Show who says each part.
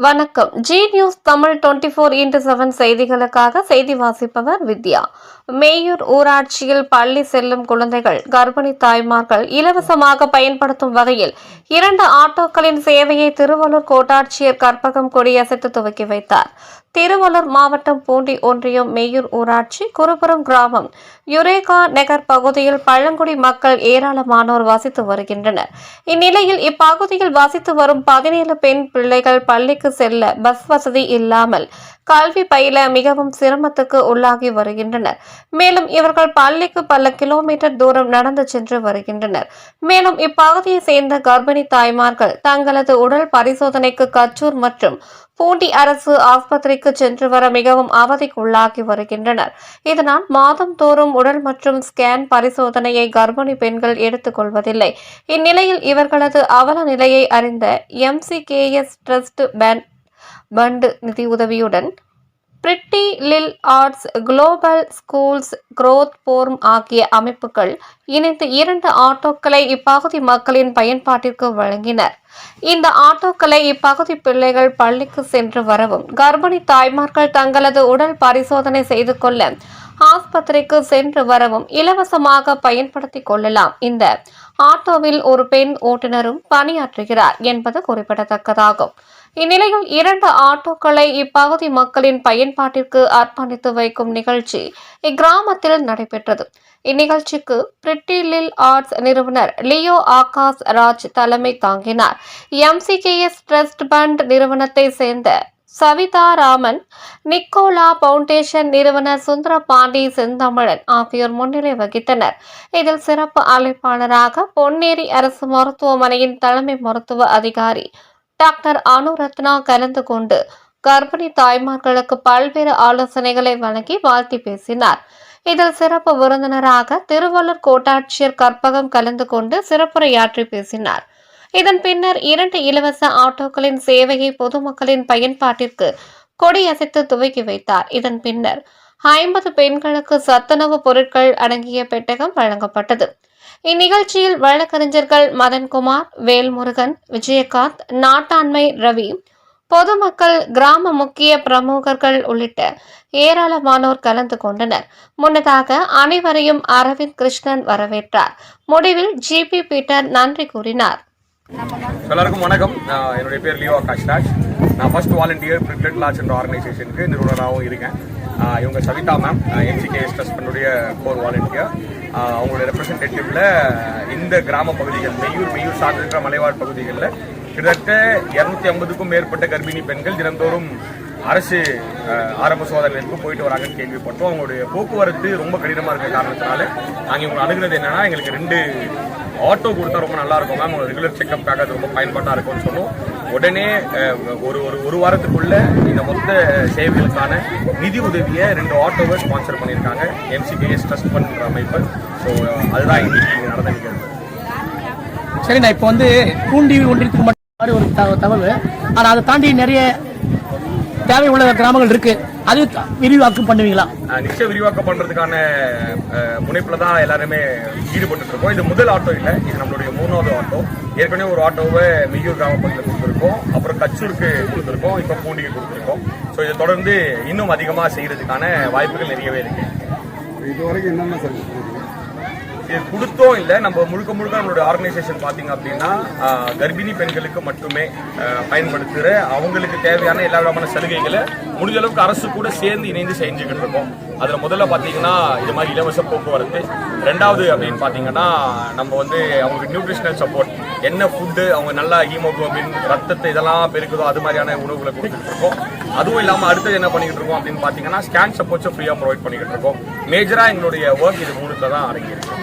Speaker 1: வணக்கம். G news Tamil 24x7 செய்திகளுக்காக செய்தி வாசிப்பவர் வித்யா. மேயூர் ஊராட்சியில் பள்ளி செல்லும் குழந்தைகள், கர்ப்பிணி தாய்மார்கள் இலவசமாக பயன்படுத்தும் வகையில் 2 ஆட்டோக்களின் சேவையை திருவள்ளூர் கோட்டாட்சியர் கற்பகம் கொடியசைத்து துவக்கி வைத்தார். திருவள்ளூர் மாவட்டம் பூண்டி ஒன்றியம் மேயூர் ஊராட்சி குருபுரம் கிராமம் யுரேகா நகர் பகுதியில் பழங்குடி மக்கள் ஏராளமானோர் வசித்து வருகின்றனர். இந்நிலையில் இப்பகுதியில் வசித்து வரும் 17 பெண் பிள்ளைகள் பள்ளிக்கு செல்ல பஸ் வசதி இல்லாமல் கல்வி பயில மிகவும் சிரமத்துக்கு உள்ளாகி வருகின்றனர். மேலும் இவர்கள் பள்ளிக்கு பல கிலோமீட்டர் தூரம் நடந்து சென்று வருகின்றனர். மேலும் இப்பகுதியை சேர்ந்த கர்ப்பிணி தாய்மார்கள் தங்களது உடல் பரிசோதனைக்கு கச்சூர் மற்றும் பூண்டி அரசு ஆஸ்பத்திரிக்கு சென்று வர மிகவும் அவதிக்குள்ளாகி வருகின்றனர். இதனால் மாதம் தோறும் உடல் மற்றும் ஸ்கேன் பரிசோதனையை கர்ப்பிணி பெண்கள் எடுத்துக் கொள்வதில்லை. இந்நிலையில் இவர்களது அவல நிலையை அறிந்த MCKS ட்ரஸ்ட் பண்ட் நிதி உதவியுடன் pretty lil arts, global schools growth form ஆகிய அமைப்புகள் இணைந்து 2 ஆட்டோக்களை இப்பகுதி மக்களின் பயன்பாட்டிற்கு வழங்கினர். இந்த ஆட்டோக்களை இப்பகுதி பிள்ளைகள் பள்ளிக்கு சென்று வரவும், கர்ப்பிணி தாய்மார்கள் தங்களது உடல் பரிசோதனை செய்து கொள்ள ஆஸ்பத்திரிக்கு சென்று வரவும் இலவசமாக பயன்படுத்திக் கொள்ளலாம். இந்த ஆட்டோவில் ஒரு பெண் ஓட்டுநரும் பணியாற்றுகிறார் என்பது குறிப்பிடத்தக்கதாகும். இந்நிலையில் 2 ஆட்டோக்களை இப்பகுதி மக்களின் பயன்பாட்டிற்கு அர்ப்பணித்து வைக்கும் நிகழ்ச்சி இக்கிராமத்தில் நடைபெற்றது. இந்நிகழ்ச்சிக்கு பிரிட்டி லில் ஆர்ட்ஸ் நிறுவனர் லியோ ஆகாஷ் ராஜ் தலைமை தாங்கினார். MCKS ட்ரஸ்ட் பண்ட் நிறுவனத்தை சேர்ந்த சவிதா ராமன், நிக்கோலா பவுண்டேஷன் நிறுவனர் சுந்தரபாண்டி செந்தமிழன் ஆகியோர் முன்னிலை வகித்தனர். இதில் சிறப்பு அழைப்பாளராக பொன்னேரி அரசு மருத்துவமனையின் தலைமை மருத்துவ அதிகாரி டாக்டர் அனுரத்னா கலந்து கொண்டு கர்ப்பிணி தாய்மார்களுக்கு பல்வேறு ஆலோசனைகளை வழங்கி வாழ்த்தி பேசினார். இதில் சிறப்பு விருந்தினராக திருவள்ளூர் கோட்டாட்சியர் கற்பகம் கலந்து கொண்டு சிறப்புரையாற்றி பேசினார். இதன் பின்னர் 2 இலவச ஆட்டோக்களின் சேவையை பொதுமக்களின் பயன்பாட்டிற்கு கொடியசைத்து துவக்கி வைத்தார். இதன் பின்னர் 50 பெண்களுக்கு சத்துணவு பொருட்கள் அடங்கிய பெட்டகம் வழங்கப்பட்டது. இந்நிகழ்ச்சியில் வழக்கறிஞர்கள் மதன்குமார், வேல்முருகன், விஜயகாந்த், நாட்டாண்மை ரவி, பொதுமக்கள், கிராம முக்கிய பிரமுகர்கள் உள்ளிட்ட ஏராளமானோர் கலந்து கொண்டனர். முன்னதாக அனைவரையும் அரவிந்த் கிருஷ்ணன் வரவேற்றார். முடிவில் GP பீட்டர் நன்றி கூறினார்.
Speaker 2: எல்லாருக்கும் வணக்கம். என்னுடைய பேர் லியோ ஆகாஷ் ராஜ். நான் first volunteer pretty lil arts என்ற ஆர்கனைசேஷனுக்கு நிறுவனராகவும் இருக்கேன். இவங்க சவிதா மேம் MCKS ட்ரஸ்ட் பண்ணுடைய கோர் வாலண்டியர். அவங்களுடைய ரெப்ரசன்டேட்டிவ்ல இந்த கிராம பகுதிகள் மெய்யூர் சார்ந்திருக்கிற மலைவாழ் பகுதிகளில் கிட்டத்தட்ட 250க்கும் மேற்பட்ட கர்ப்பிணி பெண்கள் தினந்தோறும் அரசு ஆரம்ப சுகாதார நிலையத்துக்கு போயிட்டு வராங்கன்னு கேள்விப்பட்டோம். அவங்களுடைய போக்குவரத்து ரொம்ப கடினமாக இருக்கிற காரணத்தினால நாங்கள் இவங்களை அணுகுறது என்னன்னா, எங்களுக்கு 2 ஆட்டோ கொடுத்தா ரொம்ப நல்லா இருக்கும் மேம், ரெகுலர் செக்அப்காக அது ரொம்ப பயன்பாட்டாக இருக்கும்னு சொல்லுவோம். உடனே ஒரு வாரத்துக்குள்ள இந்த மொத்த சேவைகளுக்கான நிதி உதவியை 2 ஆட்டோவை ஸ்பான்சர் பண்ணியிருக்காங்க MCKS ட்ரஸ்ட் பண்ணுற அமைப்பு. ஸோ அதுதான் இன்னைக்கு நடந்த நிகழ்வு.
Speaker 3: சரி, நான் இப்போ பூண்டி ஒன்றியத்துக்கு மட்டும் ஒரு தகவல், ஆனால் அதை தாண்டி நிறைய தேவை உள்ள கிராமங்கள் இருக்கு. அது விரிவாக்கம் பண்ணுவீங்களா?
Speaker 2: நிச்சயம் விரிவாக்கம் பண்றதுக்கான முனைப்புல தான் எல்லாருமே ஈடுபட்டு இருக்கோம். இது முதல் ஆட்டோ இல்லை, இது நம்மளுடைய 3வது ஆட்டோ. ஏற்கனவே ஒரு ஆட்டோவை மெய்யூர் கிராம பகுதியில் கொடுத்துருக்கோம், அப்புறம் கச்சூருக்கு கொடுத்துருக்கோம், இப்போ பூண்டிக்கு கொடுத்துருக்கோம். ஸோ இதை தொடர்ந்து இன்னும் அதிகமாக செய்யறதுக்கான வாய்ப்புகள் நிறையவே இருக்கு.
Speaker 4: இதுவரைக்கும் என்னென்ன சர்வீஸ்
Speaker 2: இது கொடுத்தோம் இல்லை, நம்ம முழுக்க நம்மளுடைய ஆர்கனைசேஷன் பார்த்தீங்க அப்படின்னா கர்ப்பிணி பெண்களுக்கு மட்டுமே பயன்படுத்துகிற அவங்களுக்கு தேவையான எல்லா விதமான சலுகைகளை முடிஞ்ச அளவுக்கு அரசு கூட சேர்ந்து இணைந்து செஞ்சுக்கிட்டு இருக்கோம். அதில் முதல்ல பார்த்தீங்கன்னா இது மாதிரி இலவச போக்குவரத்து. 2வது அப்படின்னு பார்த்தீங்கன்னா நம்ம அவங்களுக்கு நியூட்ரிஷனல் சப்போர்ட், என்ன ஃபுட்டு அவங்க நல்லா ஹீமோகுளோபின் ரத்தத்தை இதெல்லாம் பெருக்குதோ அது மாதிரியான உணவுகளை கொடுத்துட்டு இருக்கோம். அதுவும் இல்லாமல் அடுத்தது என்ன பண்ணிக்கிட்டு இருக்கோம் அப்படின்னு பார்த்தீங்கன்னா ஸ்கேன் சப்போர்ட்ஸை ஃப்ரீயாக ப்ரொவைட் பண்ணிக்கிட்டு இருக்கோம். மேஜராக எங்களுடைய ஒர்க் இது 3த்துல தான் அடங்கியிருக்கு.